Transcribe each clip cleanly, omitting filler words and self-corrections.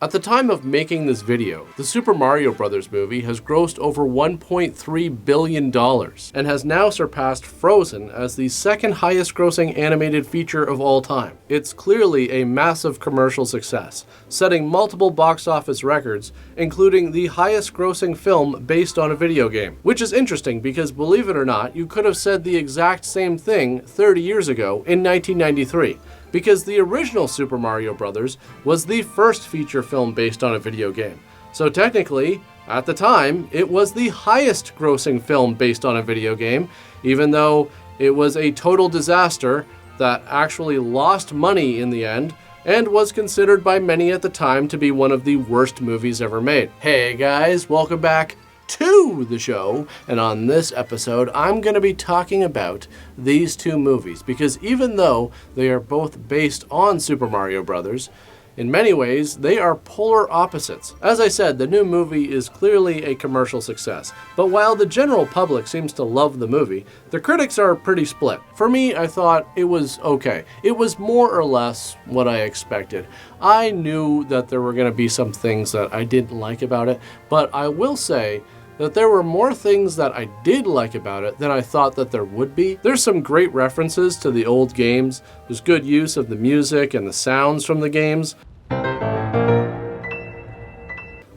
At the time of making this video, the Super Mario Bros. Movie has grossed over $1.3 billion and has now surpassed Frozen as the second highest grossing animated feature of all time. It's clearly a massive commercial success, setting multiple box office records, including the highest grossing film based on a video game. Which is interesting because, believe it or not, you could have said the exact same thing 30 years ago in 1993. Because the original Super Mario Bros. Was the first feature film based on a video game. So technically, at the time, it was the highest grossing film based on a video game, even though it was a total disaster that actually lost money in the end and was considered by many at the time to be one of the worst movies ever made. Hey guys, welcome back to the show, and on this episode I'm going to be talking about these two movies because even though they are both based on Super Mario Bros., in many ways they are polar opposites. As I said, the new movie is clearly a commercial success, but while the general public seems to love the movie, the critics are pretty split. For me, I thought it was okay. It was more or less what I expected. I knew that there were going to be some things that I didn't like about it, but I will say that there were more things that I did like about it than I thought that there would be. There's some great references to the old games. There's good use of the music and the sounds from the games.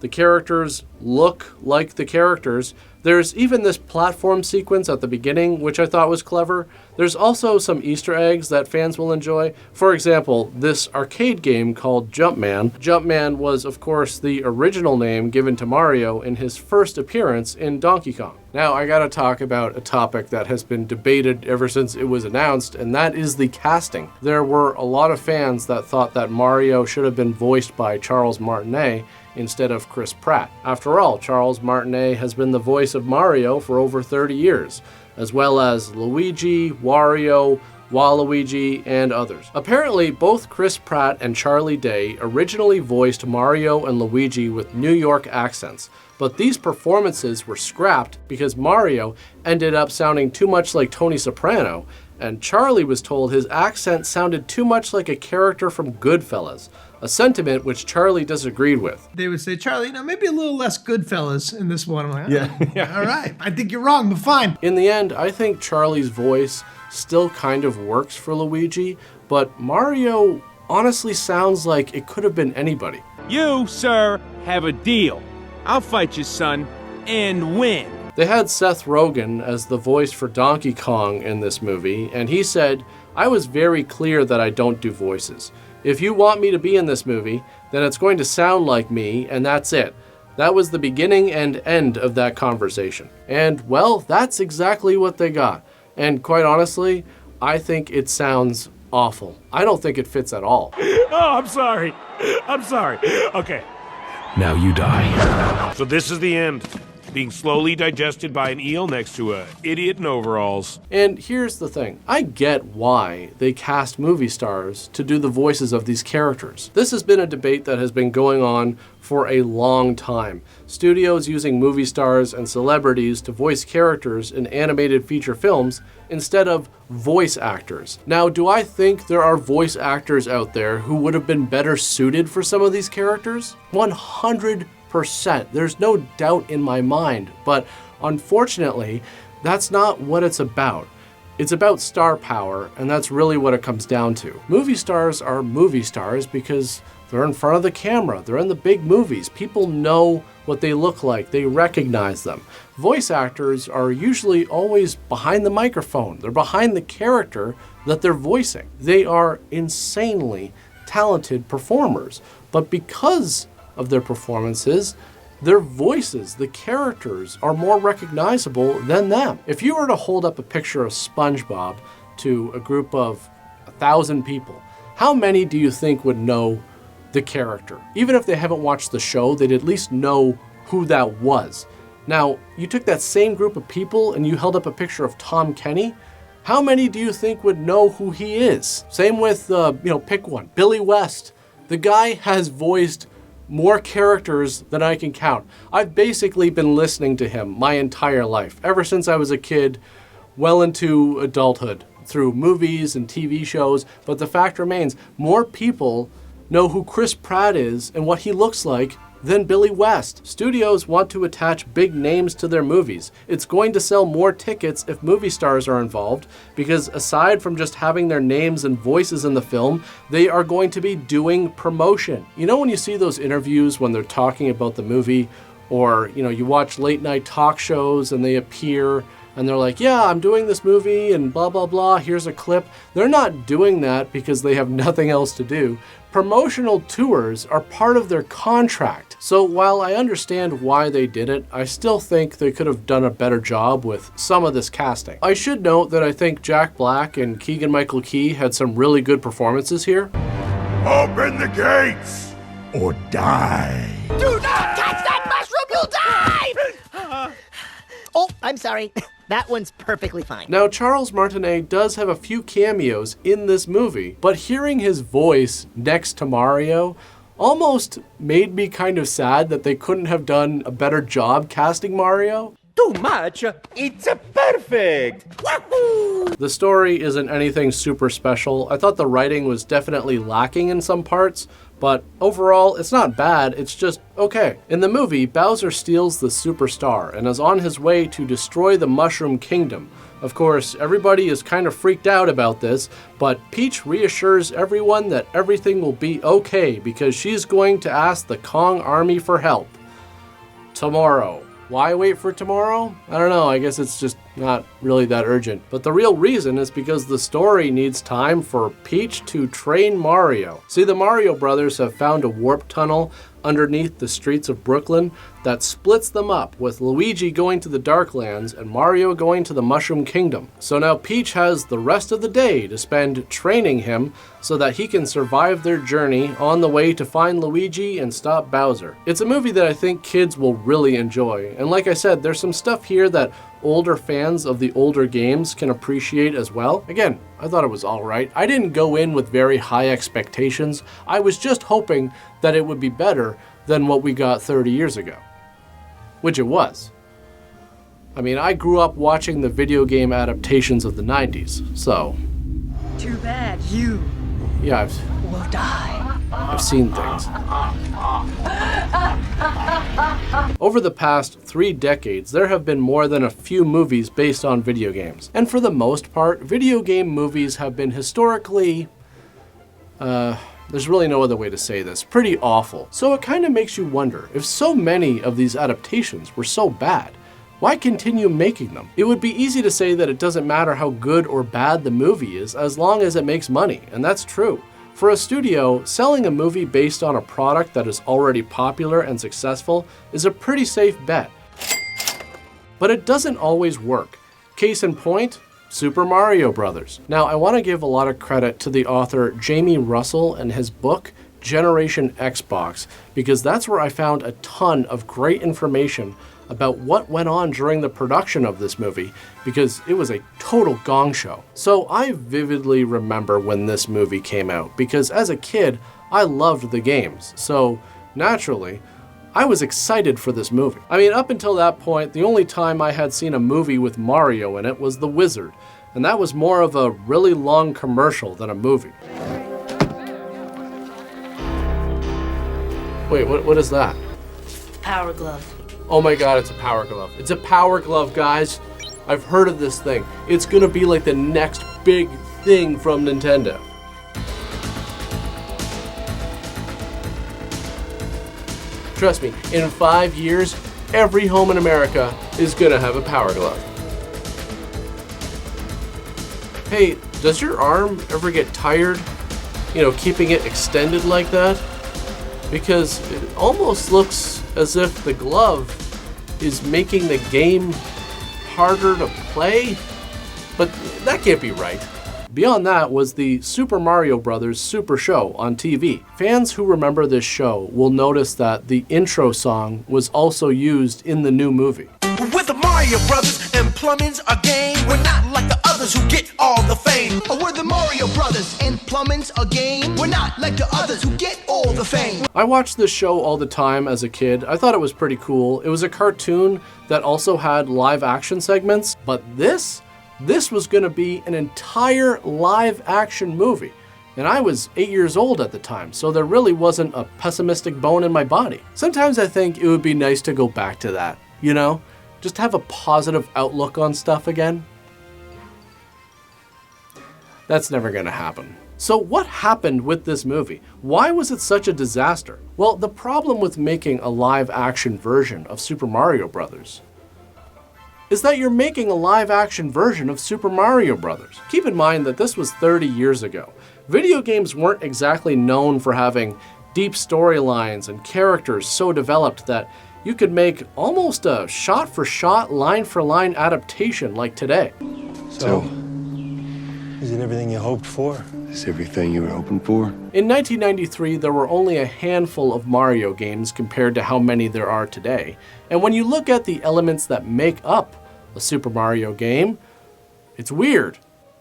The characters look like the characters. There's even this platform sequence at the beginning, which I thought was clever. There's also some Easter eggs that fans will enjoy. For example, this arcade game called Jumpman. Jumpman was, of course, the original name given to Mario in his first appearance in Donkey Kong. Now, I gotta talk about a topic that has been debated ever since it was announced, and that is the casting. There were a lot of fans that thought that Mario should have been voiced by Charles Martinet instead of Chris Pratt. After all, Charles Martinet has been the voice of Mario for over 30 years, as well as Luigi, Wario, Waluigi, and others. Apparently, both Chris Pratt and Charlie Day originally voiced Mario and Luigi with New York accents, but these performances were scrapped because Mario ended up sounding too much like Tony Soprano, and Charlie was told his accent sounded too much like a character from Goodfellas, a sentiment which Charlie disagreed with. They would say, Charlie, maybe a little less Goodfellas in this one. I'm like, Yeah. all right. I think you're wrong, but fine. In the end, I think Charlie's voice still kind of works for Luigi, but Mario honestly sounds like it could have been anybody. You, sir, have a deal. I'll fight you, son, and win. They had Seth Rogen as the voice for Donkey Kong in this movie, and he said, "I was very clear that I don't do voices. If you want me to be in this movie, then it's going to sound like me, and that's it." That was the beginning and end of that conversation. And, well, that's exactly what they got. And quite honestly, I think it sounds awful. I don't think it fits at all. Oh, I'm sorry. Okay. Now you die. So this is the end. Being slowly digested by an eel next to a idiot in overalls. And here's the thing. I get why they cast movie stars to do the voices of these characters. This has been a debate that has been going on for a long time. Studios using movie stars and celebrities to voice characters in animated feature films instead of voice actors. Now, do I think there are voice actors out there who would have been better suited for some of these characters? 100%. There's no doubt in my mind, but unfortunately, that's not what it's about. It's about star power, and that's really what it comes down to. Movie stars are movie stars because they're in front of the camera, they're in the big movies. People know what they look like, they recognize them. Voice actors are usually always behind the microphone. They're behind the character that they're voicing. They are insanely talented performers, but because of their performances, their voices, the characters, are more recognizable than them. If you were to hold up a picture of SpongeBob to a group of 1,000 people, how many do you think would know the character? Even if they haven't watched the show, they'd at least know who that was. Now, you took that same group of people and you held up a picture of Tom Kenny, how many do you think would know who he is? Same with, pick one, Billy West. The guy has voiced more characters than I can count. I've basically been listening to him my entire life, ever since I was a kid, well into adulthood, through movies and TV shows, but the fact remains, more people know who Chris Pratt is and what he looks like than Billy West. Studios want to attach big names to their movies. It's going to sell more tickets if movie stars are involved, because aside from just having their names and voices in the film, they are going to be doing promotion. You know when you see those interviews when they're talking about the movie, or you watch late night talk shows and they appear and they're like, yeah, I'm doing this movie and blah, blah, blah, here's a clip. They're not doing that because they have nothing else to do. Promotional tours are part of their contract. So while I understand why they did it, I still think they could have done a better job with some of this casting. I should note that I think Jack Black and Keegan-Michael Key had some really good performances here. Open the gates Or die. Do not touch that mushroom, you'll die! Oh, I'm sorry. That one's perfectly fine. Now, Charles Martinet does have a few cameos in this movie, but hearing his voice next to Mario almost made me kind of sad that they couldn't have done a better job casting Mario. Too much? It's perfect! Wahoo! The story isn't anything super special. I thought the writing was definitely lacking in some parts, but overall, it's not bad, it's just okay. In the movie, Bowser steals the superstar and is on his way to destroy the Mushroom Kingdom. Of course, everybody is kind of freaked out about this, but Peach reassures everyone that everything will be okay because she's going to ask the Kong army for help. Tomorrow. Why wait for tomorrow? I don't know, I guess it's just not really that urgent. But the real reason is because the story needs time for Peach to train Mario. See, the Mario brothers have found a warp tunnel underneath the streets of Brooklyn that splits them up, with Luigi going to the Darklands and Mario going to the Mushroom Kingdom. So now Peach has the rest of the day to spend training him so that he can survive their journey on the way to find Luigi and stop Bowser. It's a movie that I think kids will really enjoy, and like I said, there's some stuff here that older fans of the older games can appreciate as well. Again, I thought it was alright. I didn't go in with very high expectations. I was just hoping that it would be better than what we got 30 years ago. Which it was. I mean, I grew up watching the video game adaptations of the 90s, so... Too bad you yeah, will die. I've seen things. Over the past 3 decades, there have been more than a few movies based on video games. And for the most part, video game movies have been historically, there's really no other way to say this, pretty awful. So it kind of makes you wonder, if so many of these adaptations were so bad, why continue making them? It would be easy to say that it doesn't matter how good or bad the movie is as long as it makes money, and that's true. For a studio, selling a movie based on a product that is already popular and successful is a pretty safe bet. But it doesn't always work. Case in point, Super Mario Bros. Now, I want to give a lot of credit to the author Jamie Russell and his book, Generation Xbox, because that's where I found a ton of great information about what went on during the production of this movie, because it was a total gong show. So I vividly remember when this movie came out, because as a kid, I loved the games. So naturally, I was excited for this movie. I mean, up until that point, the only time I had seen a movie with Mario in it was The Wizard, and that was more of a really long commercial than a movie. Wait, what is that? Power glove. Oh my god, it's a Power Glove. It's a Power Glove, guys. I've heard of this thing. It's gonna be like the next big thing from Nintendo. Trust me, in 5 years, every home in America is gonna have a Power Glove. Hey, does your arm ever get tired, keeping it extended like that? Because it almost looks as if the glove is making the game harder to play, but that can't be right. Beyond that was the Super Mario Bros. Super Show on TV. Fans who remember this show will notice that the intro song was also used in the new movie. With the Mario Brothers and plumbing's a game. We're not like the others who get all the fame. We're the Mario Brothers and plumbing's a game. We're not like the others who get all the fame. I watched this show all the time as a kid. I thought it was pretty cool. It was a cartoon that also had live action segments, but this was gonna be an entire live action movie. And I was 8 years old at the time, so there really wasn't a pessimistic bone in my body. Sometimes I think it would be nice to go back to that, you know? Just have a positive outlook on stuff again. That's never gonna happen. So what happened with this movie? Why was it such a disaster? Well, the problem with making a live-action version of Super Mario Bros. Is that you're making a live-action version of Super Mario Bros. Keep in mind that this was 30 years ago. Video games weren't exactly known for having deep storylines and characters so developed that you could make almost a shot-for-shot, line-for-line adaptation like today. So, is it everything you hoped for? Is everything you were hoping for? In 1993, there were only a handful of Mario games compared to how many there are today. And when you look at the elements that make up a Super Mario game, it's weird.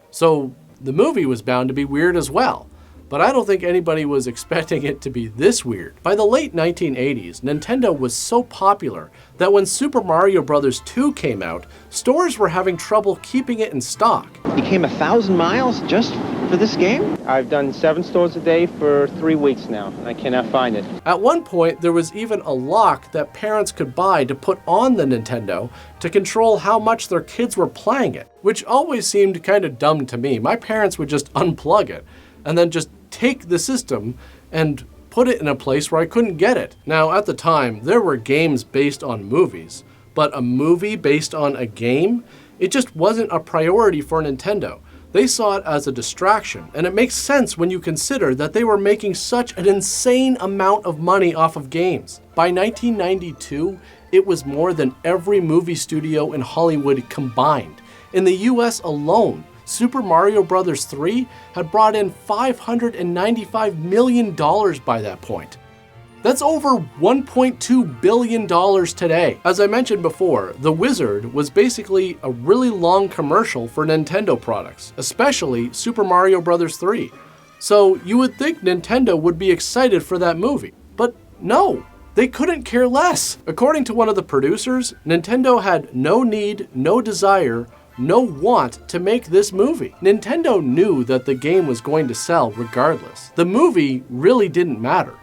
So the movie was bound to be weird as well. But I don't think anybody was expecting it to be this weird. By the late 1980s, Nintendo was so popular that when Super Mario Bros. 2 came out, stores were having trouble keeping it in stock. You came 1,000 miles just for this game? I've done 7 stores a day for 3 weeks now, and I cannot find it. At one point, there was even a lock that parents could buy to put on the Nintendo to control how much their kids were playing it, which always seemed kind of dumb to me. My parents would just unplug it and then just take the system and put it in a place where I couldn't get it. Now, at the time, there were games based on movies, but a movie based on a game? It just wasn't a priority for Nintendo. They saw it as a distraction, and it makes sense when you consider that they were making such an insane amount of money off of games. By 1992, it was more than every movie studio in Hollywood combined. In the US alone, Super Mario Bros. 3 had brought in $595 million by that point. That's over $1.2 billion today. As I mentioned before, The Wizard was basically a really long commercial for Nintendo products, especially Super Mario Bros. 3. So you would think Nintendo would be excited for that movie, but no, they couldn't care less. According to one of the producers, Nintendo had no need, no desire, no want to make this movie. Nintendo knew that the game was going to sell regardless. The movie really didn't matter.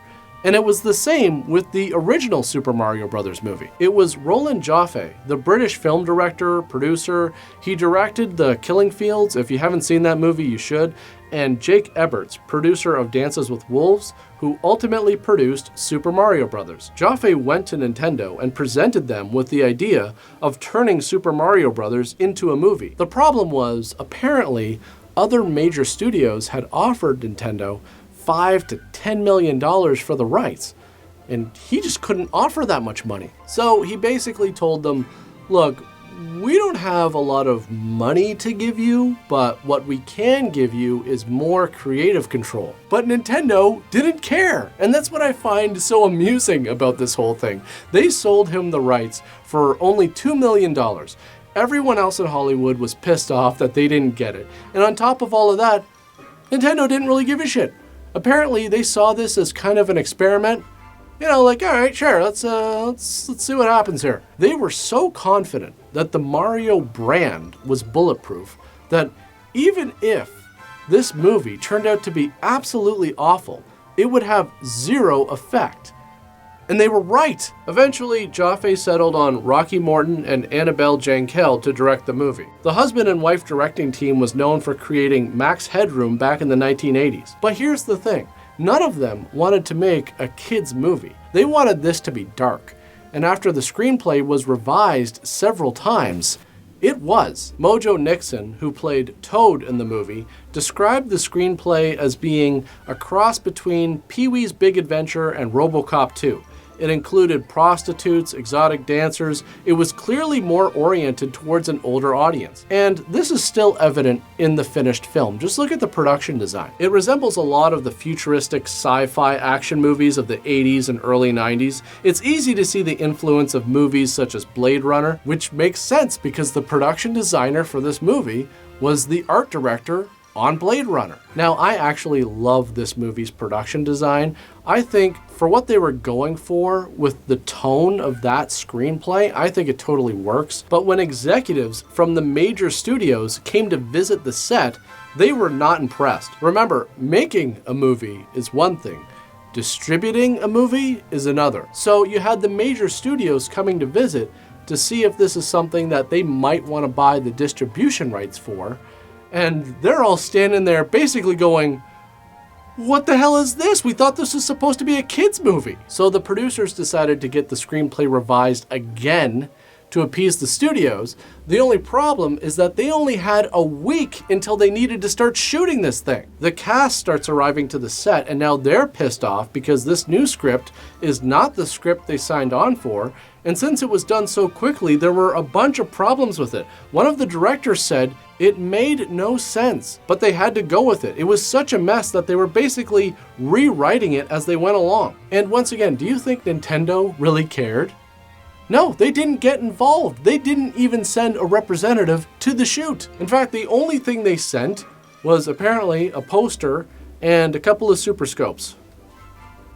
And it was the same with the original Super Mario Bros. Movie. It was Roland Joffe, the British film director, producer. He directed The Killing Fields. If you haven't seen that movie, you should. And Jake Eberts, producer of Dances with Wolves, who ultimately produced Super Mario Bros. Joffe went to Nintendo and presented them with the idea of turning Super Mario Bros. Into a movie. The problem was, apparently, other major studios had offered Nintendo $5 to $10 million for the rights, and he just couldn't offer that much money. So he basically told them, look, we don't have a lot of money to give you, but what we can give you is more creative control. But Nintendo didn't care, and that's what I find so amusing about this whole thing. They sold him the rights for only $2 million. Everyone else in Hollywood was pissed off that they didn't get it. And on top of all of that, Nintendo didn't really give a shit. Apparently, they saw this as kind of an experiment. You know, like, all right, sure, let's see what happens here. They were so confident that the Mario brand was bulletproof that even if this movie turned out to be absolutely awful, it would have zero effect. And they were right. Eventually, Joffe settled on Rocky Morton and Annabelle Jankel to direct the movie. The husband and wife directing team was known for creating Max Headroom back in the 1980s. But here's the thing. None of them wanted to make a kids movie. They wanted this to be dark. And after the screenplay was revised several times, it was. Mojo Nixon, who played Toad in the movie, described the screenplay as being a cross between Pee-wee's Big Adventure and RoboCop 2. It included prostitutes, exotic dancers. It was clearly more oriented towards an older audience. And this is still evident in the finished film. Just look at the production design. It resembles a lot of the futuristic sci-fi action movies of the 80s and early 90s. It's easy to see the influence of movies such as Blade Runner, which makes sense because the production designer for this movie was the art director on Blade Runner. Now, I actually love this movie's production design. I think for what they were going for with the tone of that screenplay, I think it totally works. But when executives from the major studios came to visit the set, They were not impressed. Remember, making a movie is one thing. Distributing a movie is another. So you had the major studios coming to visit to see if this is something that they might want to buy the distribution rights for. And they're all standing there basically going, what the hell is this? We thought this was supposed to be a kid's movie. So the producers decided to get the screenplay revised again to appease the studios. The only problem is that they only had a week until they needed to start shooting this thing. The cast starts arriving to the set, and now they're pissed off because this new script is not the script they signed on for. And since it was done so quickly, there were a bunch of problems with it. One of the directors said it made no sense, but they had to go with it. It was such a mess that they were basically rewriting it as they went along. And once again, do you think Nintendo really cared? No, they didn't get involved. They didn't even send a representative to the shoot. In fact, the only thing they sent was apparently a poster and a couple of super scopes,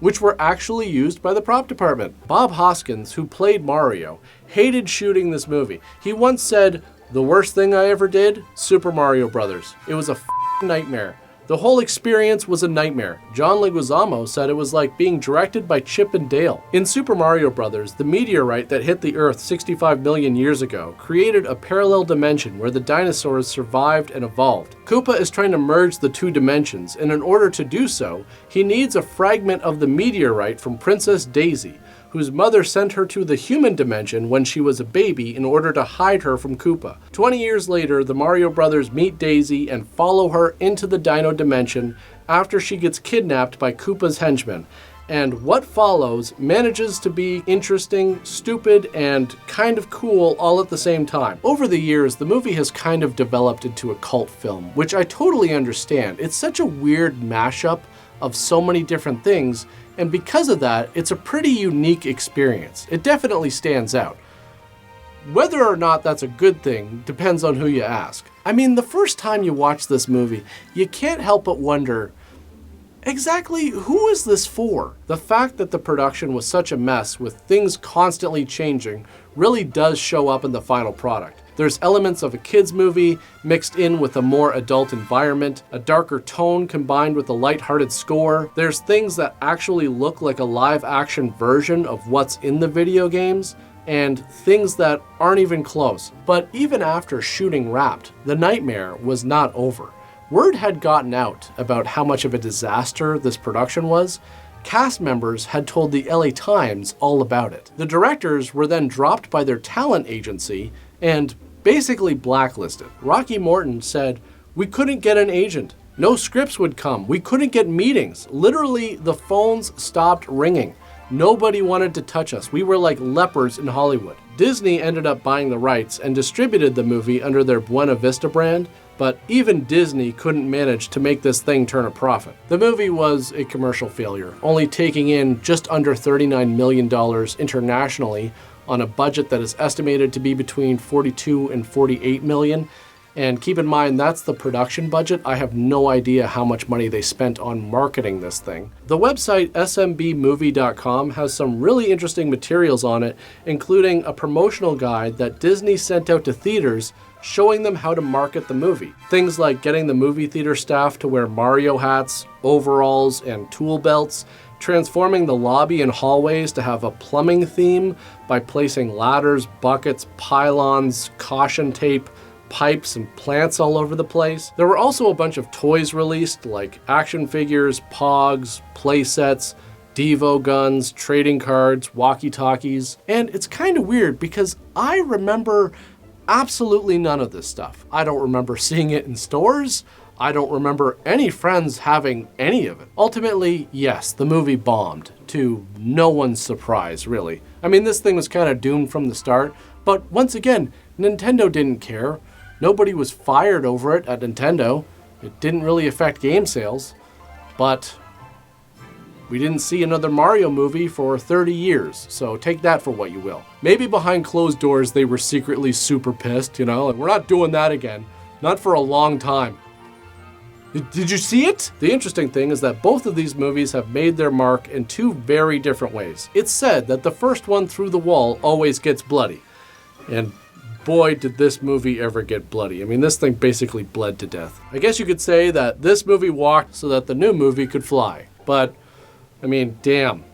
which were actually used by the prop department. Bob Hoskins, who played Mario, hated shooting this movie. He once said, "The worst thing I ever did, Super Mario Brothers. It was a nightmare. The whole experience was a nightmare." John Leguizamo said it was like being directed by Chip and Dale. In Super Mario Brothers, the meteorite that hit the Earth 65 million years ago created a parallel dimension where the dinosaurs survived and evolved. Koopa is trying to merge the two dimensions, and in order to do so, he needs a fragment of the meteorite from Princess Daisy, whose mother sent her to the human dimension when she was a baby in order to hide her from Koopa. 20 years later, the Mario brothers meet Daisy and follow her into the Dino dimension after she gets kidnapped by Koopa's henchmen. And what follows manages to be interesting, stupid, and kind of cool all at the same time. Over the years, the movie has kind of developed into a cult film, which I totally understand. It's such a weird mashup of so many different things, and because of that, it's a pretty unique experience. It definitely stands out. Whether or not that's a good thing depends on who you ask. I mean, the first time you watch this movie, you can't help but wonder, exactly who is this for? The fact that the production was such a mess with things constantly changing really does show up in the final product. There's elements of a kid's movie mixed in with a more adult environment, a darker tone combined with a lighthearted score. There's things that actually look like a live action version of what's in the video games, and things that aren't even close. But even after shooting wrapped, the nightmare was not over. Word had gotten out about how much of a disaster this production was. Cast members had told the LA Times all about it. The directors were then dropped by their talent agency and basically blacklisted. Rocky Morton said, "We couldn't get an agent. No scripts would come. We couldn't get meetings. Literally, the phones stopped ringing. Nobody wanted to touch us. We were like lepers in Hollywood." Disney ended up buying the rights and distributed the movie under their Buena Vista brand, but even Disney couldn't manage to make this thing turn a profit. The movie was a commercial failure, only taking in just under $39 million internationally on a budget that is estimated to be between 42 and 48 million. And keep in mind, that's the production budget. I have no idea how much money they spent on marketing this thing. The website smbmovie.com has some really interesting materials on it, including a promotional guide that Disney sent out to theaters showing them how to market the movie. Things like getting the movie theater staff to wear Mario hats, overalls, and tool belts, transforming the lobby and hallways to have a plumbing theme by placing ladders, buckets, pylons, caution tape, pipes, and plants all over the place. There were also a bunch of toys released, like action figures, pogs, play sets, Devo guns, trading cards, walkie-talkies. And it's kind of weird because I remember absolutely none of this stuff. I don't remember seeing it in stores. I don't remember any friends having any of it. Ultimately, yes, the movie bombed, to no one's surprise, really. I mean, this thing was kind of doomed from the start, but once again, Nintendo didn't care. Nobody was fired over it at Nintendo. It didn't really affect game sales, but we didn't see another Mario movie for 30 years, so take that for what you will. Maybe behind closed doors they were secretly super pissed, you know, like, we're not doing that again. Not for a long time. Did you see it? The interesting thing is that both of these movies have made their mark in two very different ways. It's said that the first one through the wall always gets bloody. And boy, did this movie ever get bloody. I mean, this thing basically bled to death. I guess you could say that this movie walked so that the new movie could fly. But, I mean, damn.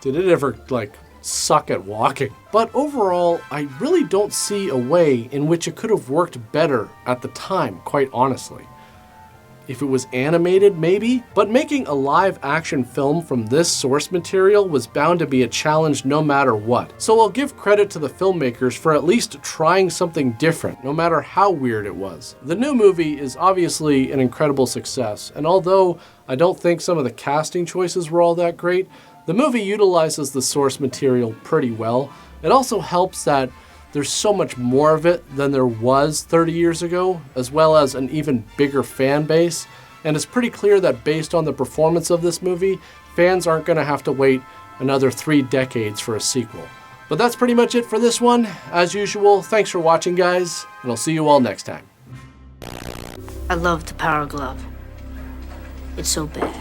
Did it ever, like, suck at walking? But overall, I really don't see a way in which it could have worked better at the time, quite honestly. If it was animated, maybe? But making a live-action film from this source material was bound to be a challenge no matter what. So I'll give credit to the filmmakers for at least trying something different, no matter how weird it was. The new movie is obviously an incredible success, and although I don't think some of the casting choices were all that great, the movie utilizes the source material pretty well. It also helps that there's so much more of it than there was 30 years ago, as well as an even bigger fan base. And it's pretty clear that based on the performance of this movie, fans aren't going to have to wait another 3 decades for a sequel. But that's pretty much it for this one. As usual, thanks for watching, guys, and I'll see you all next time. I love the Power Glove. It's so bad.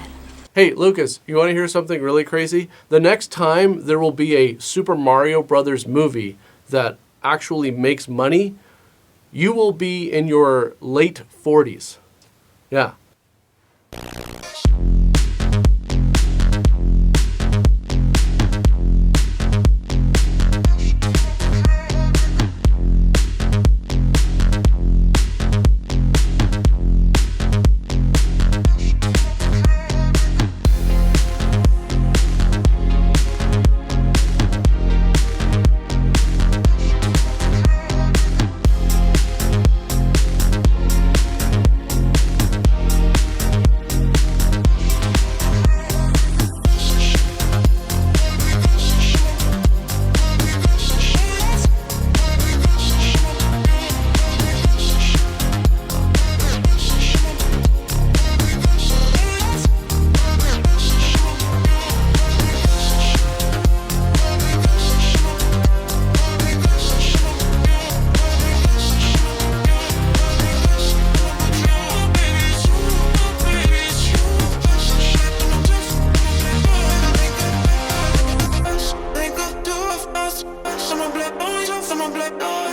Hey, Lucas, you want to hear something really crazy? The next time there will be a Super Mario Brothers movie that actually makes money, you will be in your late 40s. Yeah. Some black boys, some black boys.